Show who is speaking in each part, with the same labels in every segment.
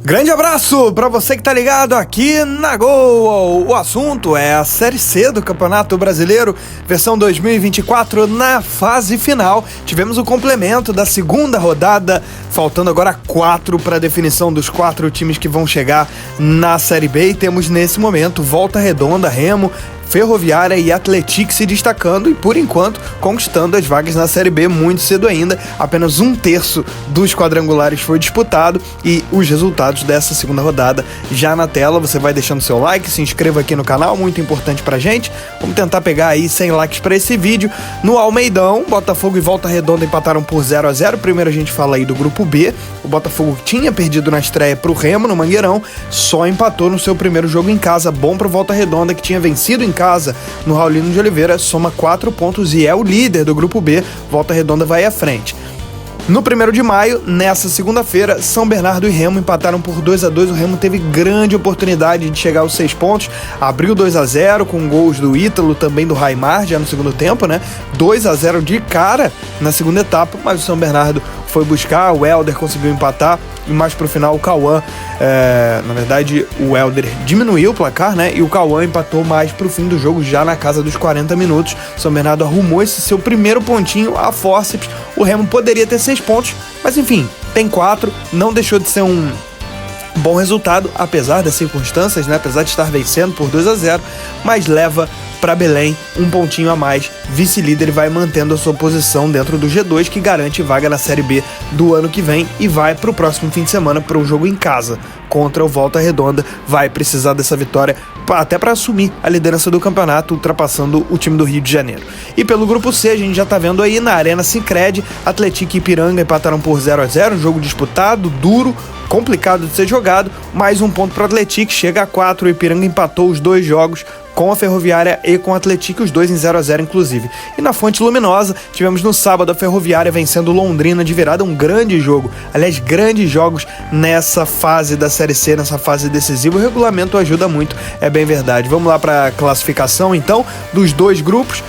Speaker 1: Grande abraço para você que tá ligado aqui na Gol. O assunto é a Série C do Campeonato Brasileiro, versão 2024 na fase final. Tivemos o complemento da segunda rodada, faltando agora 4 para a definição dos 4 times que vão chegar na Série B. E temos nesse momento Volta Redonda, Remo, Ferroviária e Atlético se destacando e, por enquanto, conquistando as vagas na Série B muito cedo ainda. Apenas 1/3 dos quadrangulares foi disputado e os resultados dessa segunda rodada já na tela. Você vai deixando seu like, se inscreva aqui no canal, muito importante pra gente. Vamos tentar pegar aí 100 likes para esse vídeo. No Almeidão, Botafogo e Volta Redonda empataram por 0-0. Primeiro a gente fala aí do grupo B. O Botafogo tinha perdido na estreia pro Remo no Mangueirão, só empatou no seu primeiro jogo em casa. Bom pro Volta Redonda, que tinha vencido em casa no Raulino de Oliveira, soma 4 pontos e é o líder do grupo B. Volta Redonda vai à frente. No 1º de maio, nessa segunda-feira, São Bernardo e Remo empataram por 2-2. O Remo teve grande oportunidade de chegar aos 6 pontos, abriu 2-0 com gols do Ítalo, também do Raimar, já no segundo tempo, né? 2-0 de cara na segunda etapa, mas o São Bernardo foi buscar, o Helder conseguiu empatar e mais pro final o Cauã, na verdade o Helder diminuiu o placar, né? E o Cauã empatou mais pro fim do jogo, já na casa dos 40 minutos. O São Bernardo arrumou esse seu primeiro pontinho a fórceps. O Remo poderia ter 6 pontos, mas enfim, tem 4, não deixou de ser um bom resultado, apesar das circunstâncias, né? Apesar de estar vencendo por 2-0, mas leva para Belém um pontinho a mais. Vice-líder vai mantendo a sua posição dentro do G2, que garante vaga na Série B do ano que vem e vai para o próximo fim de semana para um jogo em casa contra o Volta Redonda. Vai precisar dessa vitória até para assumir a liderança do campeonato, ultrapassando o time do Rio de Janeiro. E pelo grupo C, a gente já tá vendo aí na Arena Sicredi, Atlético e Ipiranga empataram por 0-0, um jogo disputado, duro, complicado de ser jogado. Mais um ponto para o Atlético, chega a 4. O Ipiranga empatou os 2 jogos com a Ferroviária e com o Atlético, os 2 em 0-0 inclusive. E na Fonte Luminosa, tivemos no sábado a Ferroviária vencendo Londrina de virada, um grande jogo. Aliás, grandes jogos nessa fase da Série C, nessa fase decisiva. O regulamento ajuda muito, é bem verdade. Vamos lá para a classificação, então, dos 2 grupos.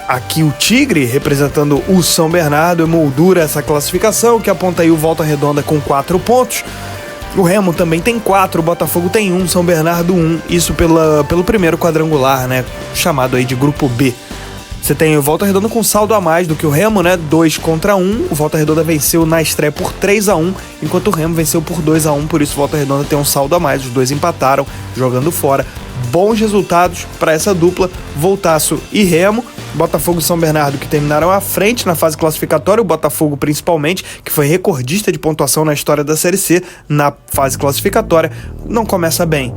Speaker 1: Aqui o Tigre, representando o São Bernardo, emoldura essa classificação, que aponta aí o Volta Redonda com 4 pontos. O Remo também tem 4, o Botafogo tem 1, São Bernardo 1, isso pelo primeiro quadrangular, né, chamado aí de Grupo B. Você tem o Volta Redonda com saldo a mais do que o Remo, né, 2-1, o Volta Redonda venceu na estreia por 3-1, enquanto o Remo venceu por 2-1, por isso o Volta Redonda tem um saldo a mais, os 2 empataram, jogando fora. Bons resultados para essa dupla, Voltaço e Remo. Botafogo e São Bernardo que terminaram à frente na fase classificatória, o Botafogo principalmente, que foi recordista de pontuação na história da Série C na fase classificatória, não começa bem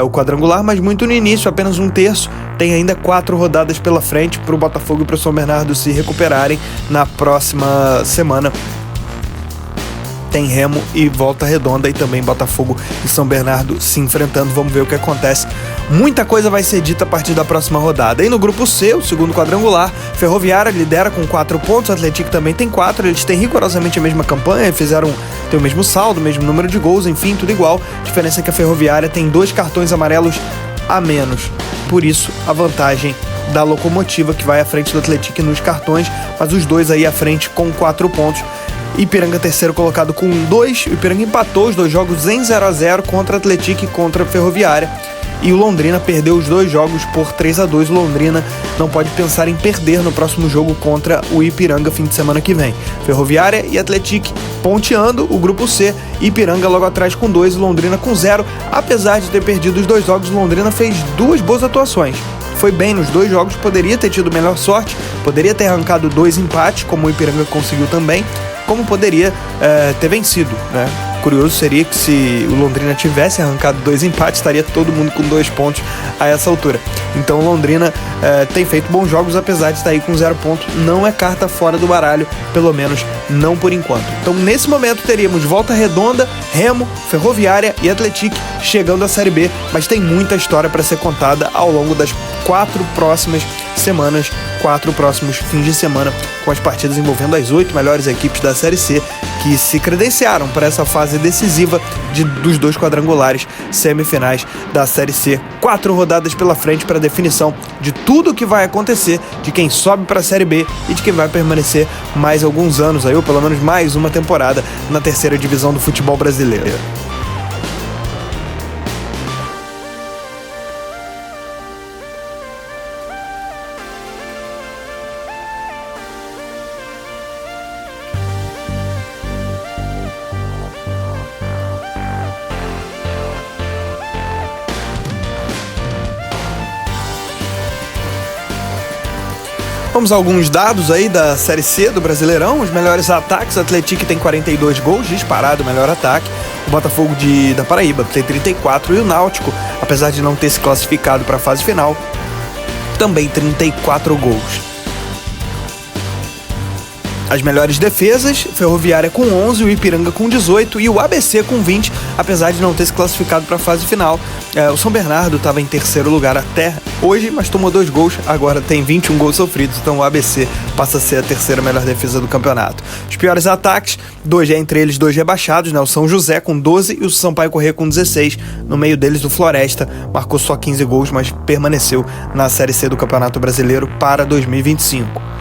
Speaker 1: o quadrangular, mas muito no início, apenas 1/3, tem ainda 4 rodadas pela frente para o Botafogo e para o São Bernardo se recuperarem. Na próxima semana tem Remo e Volta Redonda e também Botafogo e São Bernardo se enfrentando. Vamos ver o que acontece. Muita coisa vai ser dita a partir da próxima rodada. E no grupo C, o segundo quadrangular, Ferroviária lidera com 4 pontos, o Atlético também tem 4, eles têm rigorosamente a mesma campanha, tem o mesmo saldo, o mesmo número de gols, enfim, tudo igual. A diferença é que a Ferroviária tem 2 cartões amarelos a menos, por isso a vantagem da Locomotiva, que vai à frente do Atlético nos cartões, mas os 2 aí à frente com 4 pontos. Ipiranga terceiro colocado com 2, o Ipiranga empatou os 2 jogos em 0-0 contra o Atlético e contra a Ferroviária. E o Londrina perdeu os 2 jogos por 3-2. O Londrina não pode pensar em perder no próximo jogo contra o Ipiranga fim de semana que vem. Ferroviária e Atlético ponteando o grupo C. Ipiranga logo atrás com 2 e Londrina com 0. Apesar de ter perdido os 2 jogos, Londrina fez 2 boas atuações. Foi bem nos 2 jogos, poderia ter tido melhor sorte, poderia ter arrancado 2 empates, como o Ipiranga conseguiu também, como poderia ter vencido, né? Curioso seria que se o Londrina tivesse arrancado 2 empates, estaria todo mundo com 2 pontos a essa altura. Então o Londrina tem feito bons jogos, apesar de estar aí com 0 pontos. Não é carta fora do baralho, pelo menos não por enquanto. Então nesse momento teríamos Volta Redonda, Remo, Ferroviária e Atlético chegando à Série B, mas tem muita história para ser contada ao longo das 4 próximas semanas, 4 próximos fins de semana, com as partidas envolvendo as 8 melhores equipes da Série C, que se credenciaram para essa fase decisiva dos 2 quadrangulares semifinais da Série C. 4 rodadas pela frente para a definição de tudo o que vai acontecer, de quem sobe para a Série B e de quem vai permanecer mais alguns anos, aí, ou pelo menos mais uma temporada na terceira divisão do futebol brasileiro. Vamos a alguns dados aí da Série C do Brasileirão. Os melhores ataques: o Atlético tem 42 gols, disparado o melhor ataque. O Botafogo da Paraíba tem 34 e o Náutico, apesar de não ter se classificado para a fase final, também 34 gols. As melhores defesas: Ferroviária com 11, o Ipiranga com 18 e o ABC com 20, apesar de não ter se classificado para a fase final. O São Bernardo estava em terceiro lugar até hoje, mas tomou 2 gols, agora tem 21 gols sofridos, então o ABC passa a ser a terceira melhor defesa do campeonato. Os piores ataques, entre eles 2 rebaixados, o São José com 12 e o Sampaio Corrêa com 16. No meio deles, o Floresta marcou só 15 gols, mas permaneceu na Série C do Campeonato Brasileiro para 2025.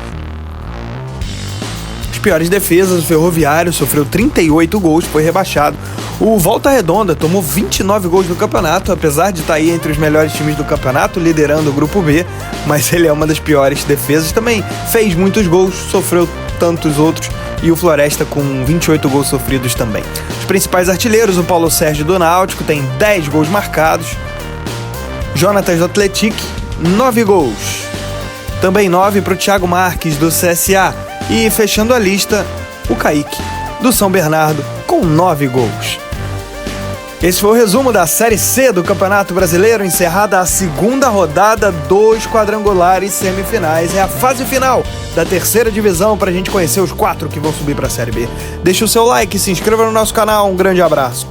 Speaker 1: Piores defesas: o Ferroviário sofreu 38 gols, foi rebaixado. O Volta Redonda tomou 29 gols no campeonato, apesar de estar aí entre os melhores times do campeonato, liderando o grupo B, mas ele é uma das piores defesas. Também fez muitos gols, sofreu tantos outros, e o Floresta com 28 gols sofridos também. Os principais artilheiros: o Paulo Sérgio do Náutico tem 10 gols marcados. Jonatas do Atlético, 9 gols. Também 9 para o Thiago Marques do CSA. E fechando a lista, o Kaique, do São Bernardo, com 9 gols. Esse foi o resumo da Série C do Campeonato Brasileiro, encerrada a segunda rodada, 2 quadrangulares semifinais. É a fase final da terceira divisão para a gente conhecer os 4 que vão subir para a Série B. Deixe o seu like, se inscreva no nosso canal, um grande abraço.